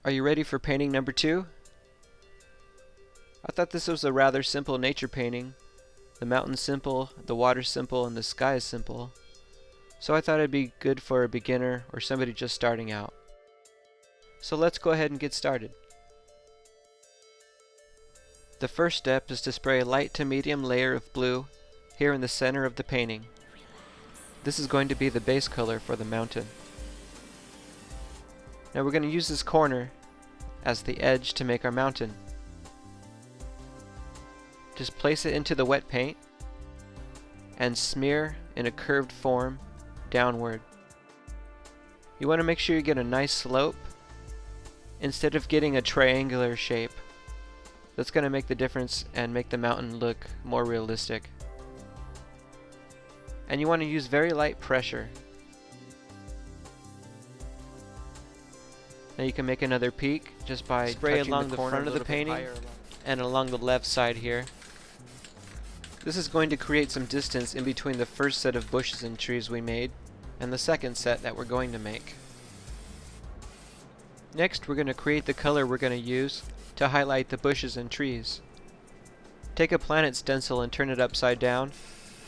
Are you ready for painting number 2? I thought this was a rather simple nature painting. The mountain's simple, the water's simple, and the sky is simple. So I thought it'd be good for a beginner or somebody just starting out. So let's go ahead and get started. The first step is to spray a light to medium layer of blue here in the center of the painting. This is going to be the base color for the mountain. Now we're going to use this corner as the edge to make our mountain. Just place it into the wet paint and smear in a curved form downward. You want to make sure you get a nice slope instead of getting a triangular shape. That's going to make the difference and make the mountain look more realistic. And you want to use very light pressure. Now you can make another peak just by spray along the front of the painting and along the left side here. This is going to create some distance in between the first set of bushes and trees we made and the second set that we're going to make. Next, we're going to create the color we're going to use to highlight the bushes and trees. Take a planet stencil and turn it upside down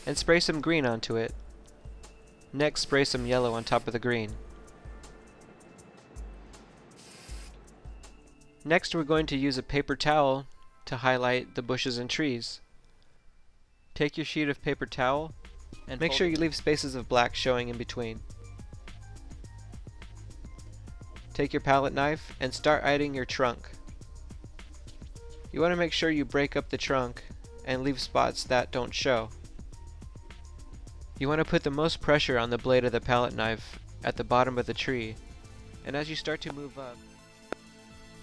and spray some green onto it. Next, spray some yellow on top of the green. Next, we're going to use a paper towel to highlight the bushes and trees. Take your sheet of paper towel and make sure you leave spaces of black showing in between. Take your palette knife and start eyeing your trunk. You want to make sure you break up the trunk and leave spots that don't show. You want to put the most pressure on the blade of the palette knife at the bottom of the tree, and as you start to move up.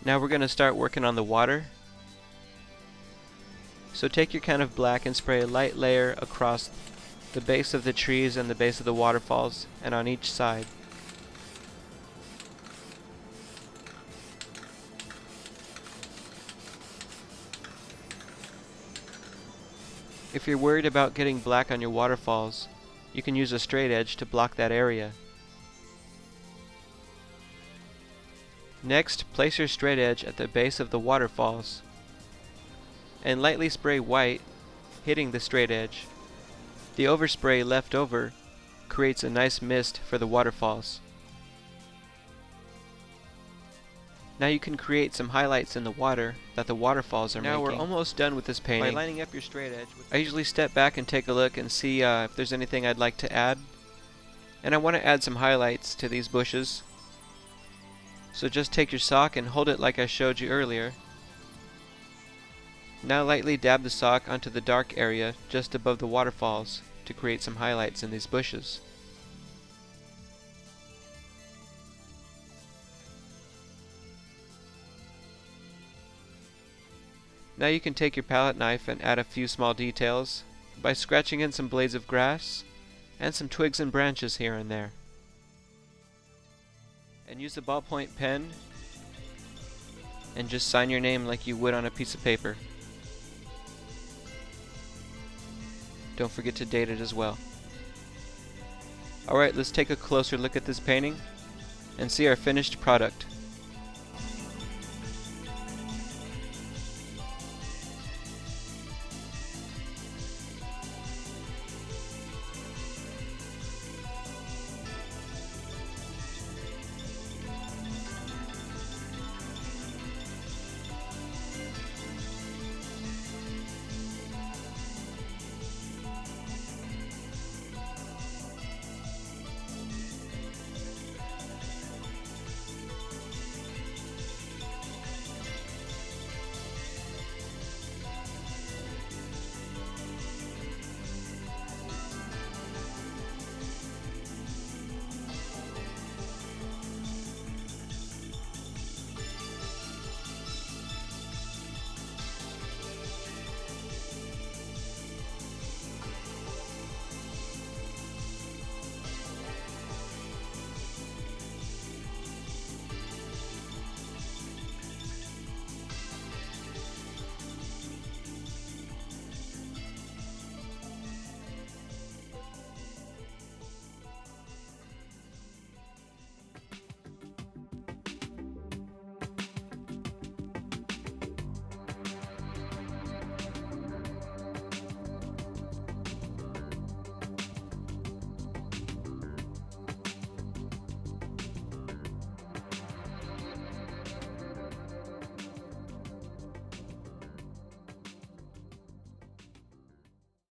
Now we're going to start working on the water. So take your can of black and spray a light layer across the base of the trees and the base of the waterfalls and on each side. If you're worried about getting black on your waterfalls, you can use a straight edge to block that area. Next, place your straight edge at the base of the waterfalls and lightly spray white, hitting the straight edge. The overspray left over creates a nice mist for the waterfalls. Now you can create some highlights in the water that the waterfalls are making. Now we're almost done with this painting. By lining up your straight edge, I usually step back and take a look and see if there's anything I'd like to add. And I want to add some highlights to these bushes. So just take your sock and hold it like I showed you earlier. Now lightly dab the sock onto the dark area just above the waterfalls to create some highlights in these bushes. Now you can take your palette knife and add a few small details by scratching in some blades of grass and some twigs and branches here and there. And use a ballpoint pen and just sign your name like you would on a piece of paper. Don't forget to date it as well. Alright, let's take a closer look at this painting and see our finished product.